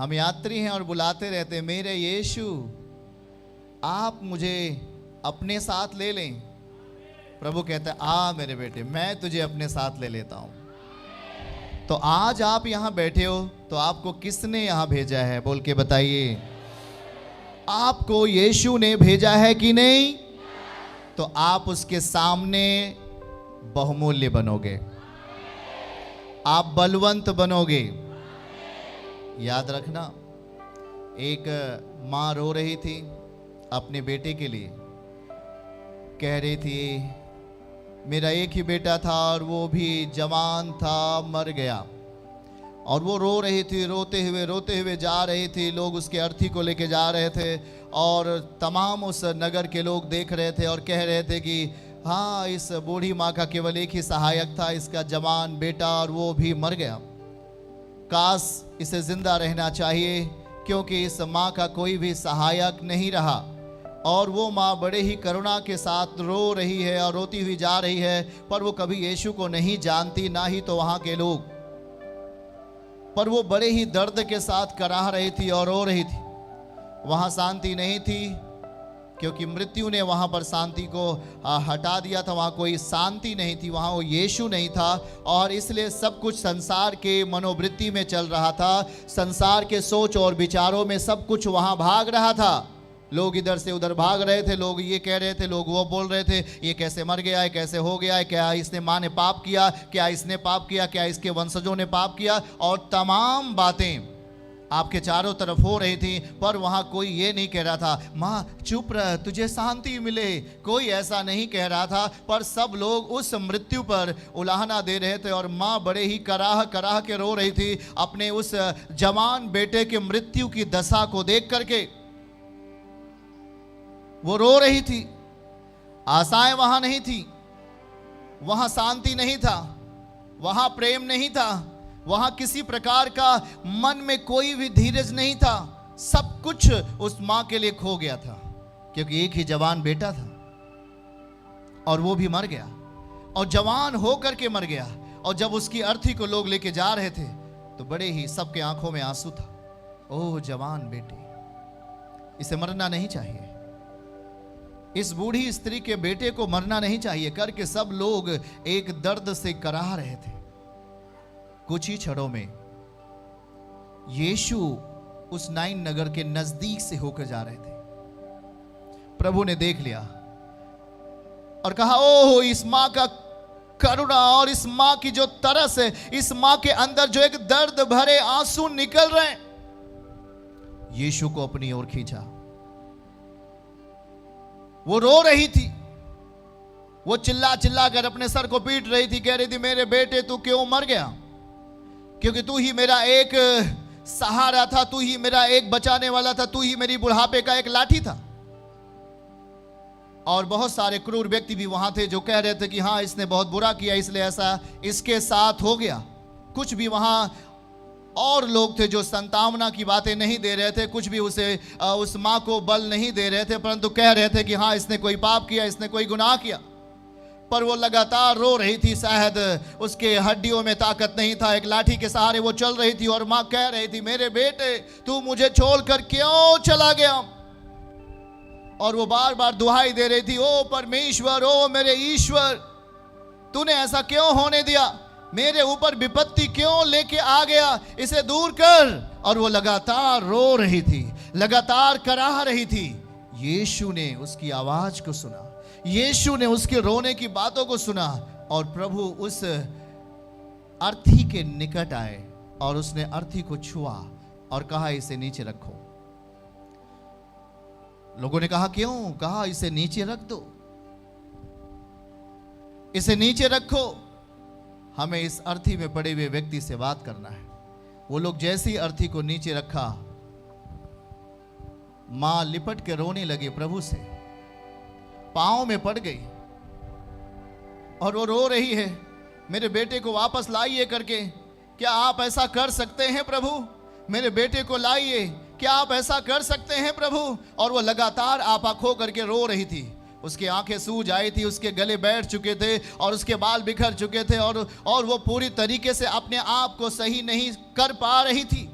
हम यात्री हैं और बुलाते रहते हैं, मेरे यीशु आप मुझे अपने साथ ले लें। प्रभु कहता है, आ मेरे बेटे, मैं तुझे अपने साथ ले लेता हूं। तो आज आप यहां बैठे हो तो आपको किसने यहां भेजा है? बोल के बताइए। आपको यीशु ने भेजा है कि नहीं? तो आप उसके सामने बहुमूल्य बनोगे, आप बलवंत बनोगे। याद रखना, एक माँ रो रही थी अपने बेटे के लिए, कह रही थी मेरा एक ही बेटा था और वो भी जवान था, मर गया। और वो रो रही थी, रोते हुए जा रही थी। लोग उसके अर्थी को लेके जा रहे थे और तमाम उस नगर के लोग देख रहे थे और कह रहे थे कि हाँ, इस बूढ़ी माँ का केवल एक ही सहायक था, इसका जवान बेटा, और वो भी मर गया। काश इसे जिंदा रहना चाहिए, क्योंकि इस माँ का कोई भी सहायक नहीं रहा। और वो माँ बड़े ही करुणा के साथ रो रही है और रोती हुई जा रही है, पर वो कभी यीशु को नहीं जानती, ना ही तो वहाँ के लोग। पर वो बड़े ही दर्द के साथ कराह रही थी और रो रही थी। वहाँ शांति नहीं थी, क्योंकि मृत्यु ने वहाँ पर शांति को हटा दिया था। वहाँ कोई शांति नहीं थी, वहाँ वो यीशु नहीं था। और इसलिए सब कुछ संसार के मनोवृत्ति में चल रहा था, संसार के सोच और विचारों में सब कुछ वहाँ भाग रहा था। लोग इधर से उधर भाग रहे थे, लोग ये कह रहे थे, लोग वो बोल रहे थे, ये कैसे मर गया है, कैसे हो गया है, क्या इसने माँ ने पाप किया, क्या इसने पाप किया, क्या इसके वंशजों ने पाप किया, और तमाम बातें आपके चारों तरफ हो रही थी। पर वहाँ कोई ये नहीं कह रहा था माँ चुप रह, तुझे शांति मिले, कोई ऐसा नहीं कह रहा था। पर सब लोग उस मृत्यु पर उलाहना दे रहे थे और माँ बड़े ही कराह कराह के रो रही थी अपने उस जवान बेटे के मृत्यु की दशा को देख करके। वो रो रही थी, आशाएं वहां नहीं थी, वहां शांति नहीं था, वहां प्रेम नहीं था, वहां किसी प्रकार का मन में कोई भी धीरज नहीं था। सब कुछ उस मां के लिए खो गया था, क्योंकि एक ही जवान बेटा था और वो भी मर गया, और जवान होकर के मर गया। और जब उसकी अर्थी को लोग लेके जा रहे थे तो बड़े ही सबके आंखों में आंसू था। ओह जवान बेटे, इसे मरना नहीं चाहिए, इस बूढ़ी स्त्री के बेटे को मरना नहीं चाहिए करके सब लोग एक दर्द से कराह रहे थे। कुछ ही क्षणों में यीशु उस नाइन नगर के नजदीक से होकर जा रहे थे। प्रभु ने देख लिया और कहा, ओह इस मां का करुणा और इस मां की जो तरस है, इस मां के अंदर जो एक दर्द भरे आंसू निकल रहे हैं। यीशु को अपनी ओर खींचा। वो रो रही थी, वो चिल्ला चिल्ला कर अपने सर को पीट रही थी, कह रही थी मेरे बेटे तू क्यों मर गया, क्योंकि तू ही मेरा एक सहारा था, तू ही मेरा एक बचाने वाला था, तू ही मेरी बुढ़ापे का एक लाठी था। और बहुत सारे क्रूर व्यक्ति भी वहां थे जो कह रहे थे कि हाँ इसने बहुत बुरा किया, इसलिए ऐसा इसके साथ हो गया। कुछ भी वहां और लोग थे जो संतावना की बातें नहीं दे रहे थे, कुछ भी उस मां को बल नहीं दे रहे थे, परंतु कह रहे थे कि हाँ इसने कोई पाप किया, इसने कोई गुनाह किया। पर वो लगातार रो रही थी, शायद उसके हड्डियों में ताकत नहीं था, एक लाठी के सहारे वो चल रही थी। और मां कह रही थी मेरे बेटे तू मुझे छोड़कर क्यों चला गया। और वो बार बार दुहाई दे रही थी, ओ परमेश्वर, ओ मेरे ईश्वर, तूने ऐसा क्यों होने दिया, मेरे ऊपर विपत्ति क्यों लेके आ गया, इसे दूर कर। और वो लगातार रो रही थी, लगातार कराह रही थी। यीशु ने उसकी आवाज को सुना, यीशु ने उसके रोने की बातों को सुना, और प्रभु उस अर्थी के निकट आए और उसने अर्थी को छुआ और कहा इसे नीचे रखो। लोगों ने कहा क्यों? कहा इसे नीचे रख दो, इसे नीचे रखो, हमें इस अर्थी में पड़े हुए व्यक्ति से बात करना है। वो लोग जैसी अर्थी को नीचे रखा, मां लिपट के रोने लगी, प्रभु से पांव में पड़ गई और वो रो रही है मेरे बेटे को वापस लाइए करके। क्या आप ऐसा कर सकते हैं प्रभु, मेरे बेटे को लाइए, क्या आप ऐसा कर सकते हैं प्रभु। और वो लगातार आपा खो करके रो रही थी, उसकी आंखें सूज आई थी, उसके गले बैठ चुके थे और उसके बाल बिखर चुके थे, और वो पूरी तरीके से अपने आप को सही नहीं कर पा रही थी।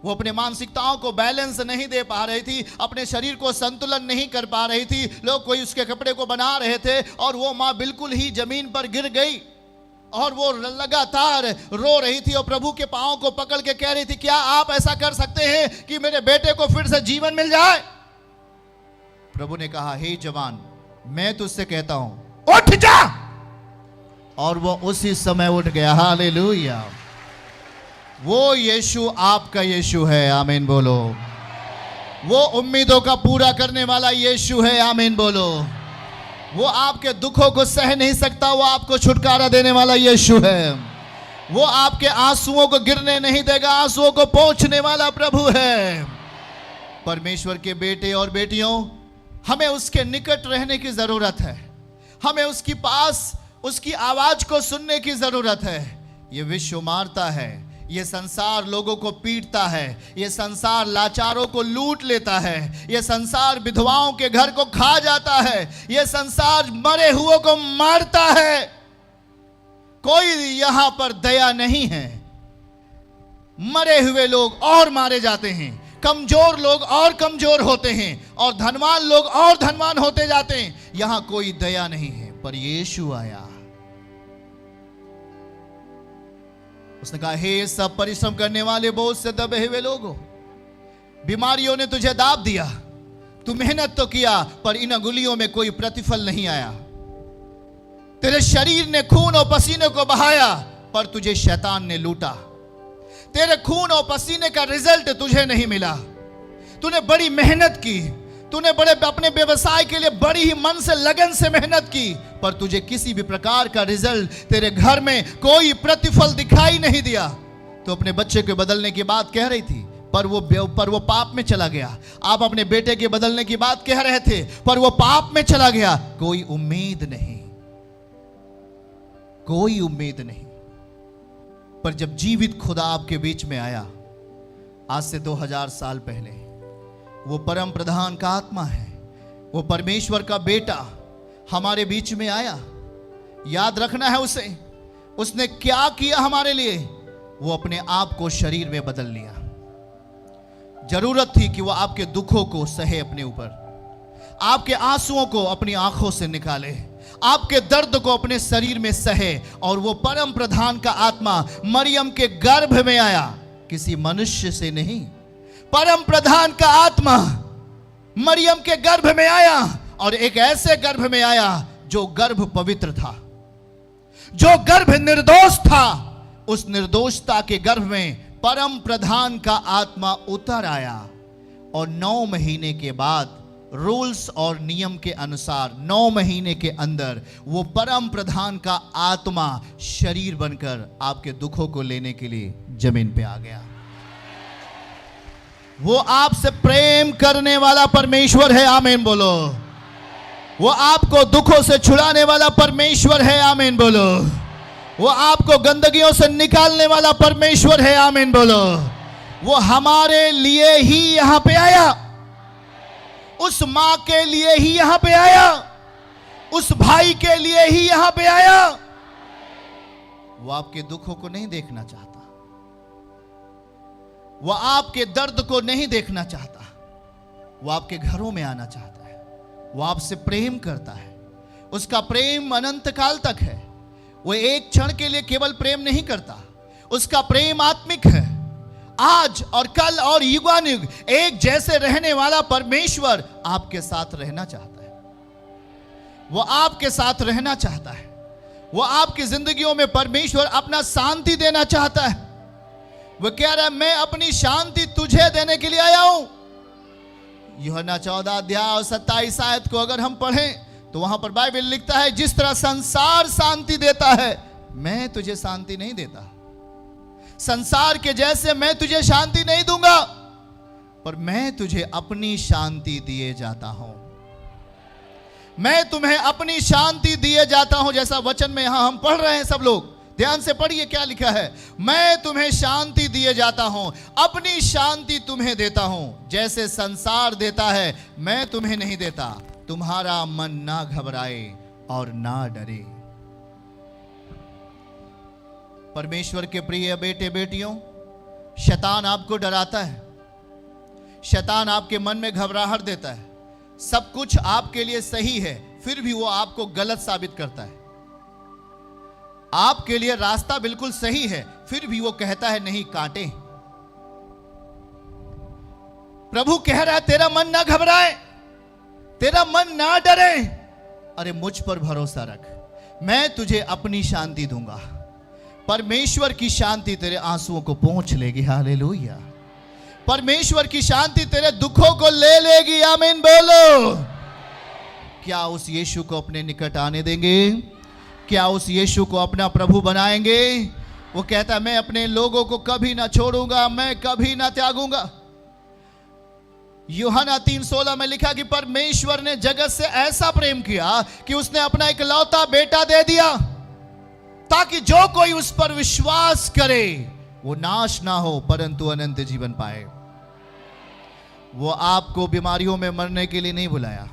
वो अपने मानसिकताओं को बैलेंस नहीं दे पा रही थी, अपने शरीर को संतुलन नहीं कर पा रही थी। लोग कोई उसके कपड़े को बना रहे थे और वो माँ बिल्कुल ही जमीन पर गिर गई और वो लगातार रो रही थी और प्रभु के पांव को पकड़ के कह रही थी, क्या आप ऐसा कर सकते हैं कि मेरे बेटे को फिर से जीवन मिल जाए? प्रभु ने कहा, हे जवान, मैं तुझसे कहता हूं उठ जा। और वो उसी समय उठ गया। हालेलुया। वो यीशु आपका यीशु है। आमीन बोलो। वो उम्मीदों का पूरा करने वाला यीशु है। आमीन बोलो। वो आपके दुखों को सह नहीं सकता, वो आपको छुटकारा देने वाला यीशु है। वो आपके आंसुओं को गिरने नहीं देगा, आंसुओं को पोंछने वाला प्रभु है। परमेश्वर के बेटे और बेटियों, हमें उसके निकट रहने की जरूरत है। हमें उसके पास उसकी आवाज को सुनने की जरूरत है। ये विश्व मारता है, ये संसार लोगों को पीटता है, ये संसार लाचारों को लूट लेता है, ये संसार विधवाओं के घर को खा जाता है, ये संसार मरे हुओं को मारता है। कोई यहां पर दया नहीं है। मरे हुए लोग और मारे जाते हैं, कमजोर लोग और कमजोर होते हैं और धनवान लोग और धनवान होते जाते हैं। यहां कोई दया नहीं है। पर यीशु आया, उसने कहा, हे सब परिश्रम करने वाले बोझ से दबे हुए लोगों, बीमारियों ने तुझे दाब दिया, तू मेहनत तो किया पर इन अंगुलियों में कोई प्रतिफल नहीं आया। तेरे शरीर ने खून और पसीने को बहाया पर तुझे शैतान ने लूटा। तेरे खून और पसीने का रिजल्ट तुझे नहीं मिला। तूने बड़ी मेहनत की, तूने बड़े अपने व्यवसाय के लिए बड़ी ही मन से लगन से मेहनत की, पर तुझे किसी भी प्रकार का रिजल्ट, तेरे घर में कोई प्रतिफल दिखाई नहीं दिया। तो अपने बच्चे के बदलने की बात कह रही थी पर वो पाप में चला गया। आप अपने बेटे के बदलने की बात कह रहे थे पर वो पाप में चला गया। कोई उम्मीद नहीं, कोई उम्मीद नहीं। पर जब जीवित खुदा आपके बीच में आया, आज से 2000 साल पहले, वो परम प्रधान का आत्मा है, वो परमेश्वर का बेटा हमारे बीच में आया। याद रखना है उसे, उसने क्या किया हमारे लिए। वो अपने आप को शरीर में बदल लिया। जरूरत थी कि वो आपके दुखों को सहे अपने ऊपर, आपके आंसुओं को अपनी आंखों से निकाले, आपके दर्द को अपने शरीर में सहे। और वो परम प्रधान का आत्मा मरियम के गर्भ में आया, किसी मनुष्य से नहीं। परम प्रधान का आत्मा मरियम के गर्भ में आया और एक ऐसे गर्भ में आया जो गर्भ पवित्र था, जो गर्भ निर्दोष था। उस निर्दोषता के गर्भ में परम प्रधान का आत्मा उतर आया और 9 महीने के बाद रूल्स और नियम के अनुसार 9 महीने के अंदर वो परम प्रधान का आत्मा शरीर बनकर आपके दुखों को लेने के लिए जमीन पे आ गया। वो आपसे प्रेम करने वाला परमेश्वर है। आमीन बोलो। वो आपको दुखों से छुड़ाने वाला परमेश्वर है। आमीन बोलो। वो आपको गंदगियों से निकालने वाला परमेश्वर है। आमीन बोलो। वो हमारे लिए ही यहां पे आया, उस मां के लिए ही यहां पे आया, उस भाई के लिए ही यहां पे आया। वो आपके दुखों को नहीं देखना चाहता, वो आपके दर्द को नहीं देखना चाहता, वो आपके घरों में आना चाहता है। वो आपसे प्रेम करता है, उसका प्रेम अनंत काल तक है। वो एक क्षण के लिए केवल प्रेम नहीं करता, उसका प्रेम आत्मिक है। आज और कल और युगानुयुग एक जैसे रहने वाला परमेश्वर आपके साथ रहना चाहता है। वो आपके साथ रहना चाहता है। वो आपकी जिंदगियों में परमेश्वर अपना शांति देना चाहता है। वो कह रहा है, मैं अपनी शांति तुझे देने के लिए आया हूं। यूहन्ना 14 अध्याय और 27 आयत को अगर हम पढ़ें तो वहां पर बाइबल लिखता है, जिस तरह संसार शांति देता है, मैं तुझे शांति नहीं देता। संसार के जैसे मैं तुझे शांति नहीं दूंगा, पर मैं तुझे अपनी शांति दिए जाता हूं। मैं तुम्हें अपनी शांति दिए जाता हूं। जैसा वचन में यहां हम पढ़ रहे हैं, सब लोग ध्यान से पढ़िए क्या लिखा है। मैं तुम्हें शांति दिए जाता हूं, अपनी शांति तुम्हें देता हूं। जैसे संसार देता है मैं तुम्हें नहीं देता। तुम्हारा मन ना घबराए और ना डरे। परमेश्वर के प्रिय बेटे बेटियों, शैतान आपको डराता है, शैतान आपके मन में घबराहट देता है। सब कुछ आपके लिए सही है, फिर भी वो आपको गलत साबित करता है। आपके लिए रास्ता बिल्कुल सही है, फिर भी वो कहता है नहीं, कांटे। प्रभु कह रहा है तेरा मन ना घबराए, तेरा मन ना डरे, अरे मुझ पर भरोसा रख, मैं तुझे अपनी शांति दूंगा। परमेश्वर की शांति तेरे आंसुओं को पोंछ लेगी। हालेलुया। परमेश्वर की शांति तेरे दुखों को ले लेगी। आमीन बोलो। क्या उस यीशु को अपने निकट आने देंगे? क्या उस यीशु को अपना प्रभु बनाएंगे? वो कहता है मैं अपने लोगों को कभी ना छोड़ूंगा, मैं कभी ना त्यागूंगा। यूहन्ना 3:16 में लिखा कि परमेश्वर ने जगत से ऐसा प्रेम किया कि उसने अपना इकलौता बेटा दे दिया, ताकि जो कोई उस पर विश्वास करे वो नाश ना हो परंतु अनंत जीवन पाए। वो आपको बीमारियों में मरने के लिए नहीं बुलाया,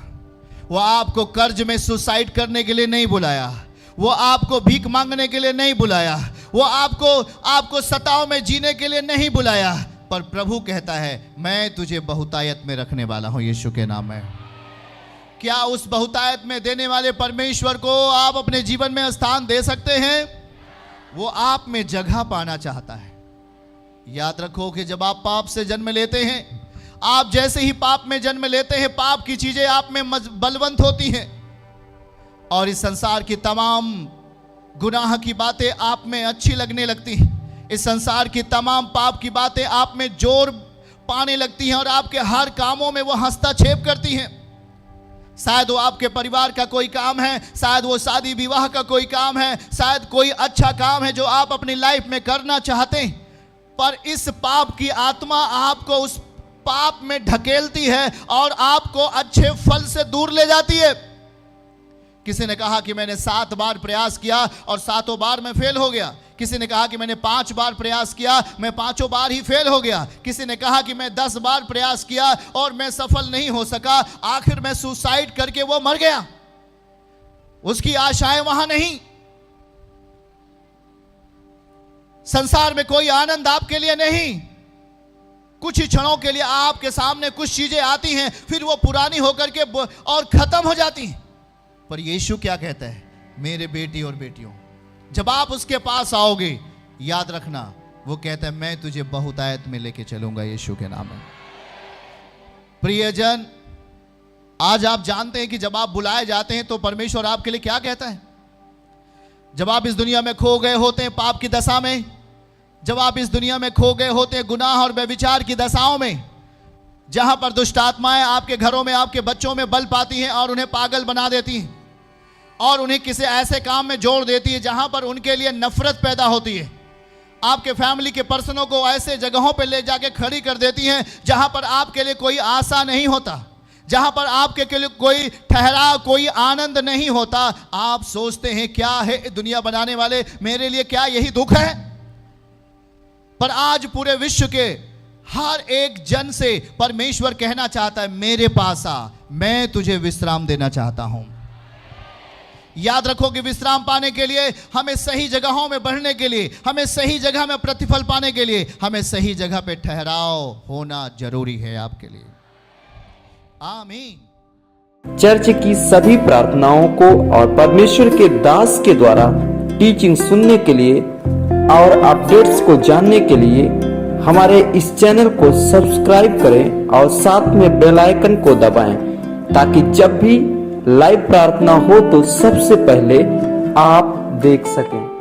वो आपको कर्ज में सुसाइड करने के लिए नहीं बुलाया, वो आपको भीख मांगने के लिए नहीं बुलाया, वो आपको सताव में जीने के लिए नहीं बुलाया। पर प्रभु कहता है मैं तुझे बहुतायत में रखने वाला हूं, यीशु के नाम में। क्या उस बहुतायत में देने वाले परमेश्वर को आप अपने जीवन में स्थान दे सकते हैं? वो आप में जगह पाना चाहता है। याद रखो कि जब आप पाप से जन्म लेते हैं, आप जैसे ही पाप में जन्म लेते हैं, पाप की चीजें आप में बलवंत होती हैं और इस संसार की तमाम गुनाह की बातें आप में अच्छी लगने लगती हैं। इस संसार की तमाम पाप की बातें आप में जोर पाने लगती हैं और आपके हर कामों में वो हस्तक्षेप करती हैं। शायद वो आपके परिवार का कोई काम है, शायद वो शादी विवाह का कोई काम है, शायद कोई अच्छा काम है जो आप अपनी लाइफ में करना चाहते हैं, पर इस पाप की आत्मा आपको उस पाप में ढकेलती है और आपको अच्छे फल से दूर ले जाती है। किसी ने कहा कि मैंने 7 बार प्रयास किया और 7 बार में फेल हो गया। किसी ने कहा कि मैंने 5 बार प्रयास किया, मैं 5 बार ही फेल हो गया। किसी ने कहा कि मैं 10 बार प्रयास किया और मैं सफल नहीं हो सका, आखिर में सुसाइड करके वो मर गया। उसकी आशाएं वहां नहीं। संसार में कोई आनंद आपके लिए नहीं। कुछ ही क्षणों के लिए आपके सामने कुछ चीजें आती हैं, फिर वो पुरानी होकर के और खत्म हो जाती हैं। पर यीशु क्या कहता है? मेरे बेटी और बेटियों, जब आप उसके पास आओगे, याद रखना वो कहता है मैं तुझे बहुतायत में लेके चलूंगा, यीशु के नाम में। प्रियजन, आज आप जानते हैं कि जब आप बुलाए जाते हैं तो परमेश्वर आपके लिए क्या कहता है। जब आप इस दुनिया में खो गए होते हैं पाप की दशा में, जब आप इस दुनिया में खो गए होते हैं गुनाह और व्यभिचार की दशाओं में, जहां पर दुष्ट आत्माएं आपके घरों में, आपके बच्चों में बल पाती हैं और उन्हें पागल बना देती हैं और उन्हें किसी ऐसे काम में जोड़ देती है जहां पर उनके लिए नफरत पैदा होती है। आपके फैमिली के पर्सनों को ऐसे जगहों पर ले जाके खड़ी कर देती हैं जहां पर आपके लिए कोई आशा नहीं होता, जहां पर आपके लिए कोई ठहराव, कोई आनंद नहीं होता। आप सोचते हैं क्या है दुनिया बनाने वाले, मेरे लिए क्या यही दुख है? पर आज पूरे विश्व के हर एक जन से परमेश्वर कहना चाहता है मेरे पास आ, मैं तुझे विश्राम देना चाहता हूं। याद रखो कि विश्राम पाने के लिए, हमें सही जगहों में बढ़ने के लिए, हमें सही जगह में प्रतिफल पाने के लिए, हमें सही जगह पे ठहराव होना जरूरी है आपके लिए। आमीन। चर्च की सभी प्रार्थनाओं को और परमेश्वर के दास के द्वारा टीचिंग सुनने के लिए और अपडेट्स को जानने के लिए हमारे इस चैनल को सब्सक्राइब करें और साथ में बेल आइकन को दबाएं, ताकि जब भी लाइव प्रार्थना हो तो सबसे पहले आप देख सकें।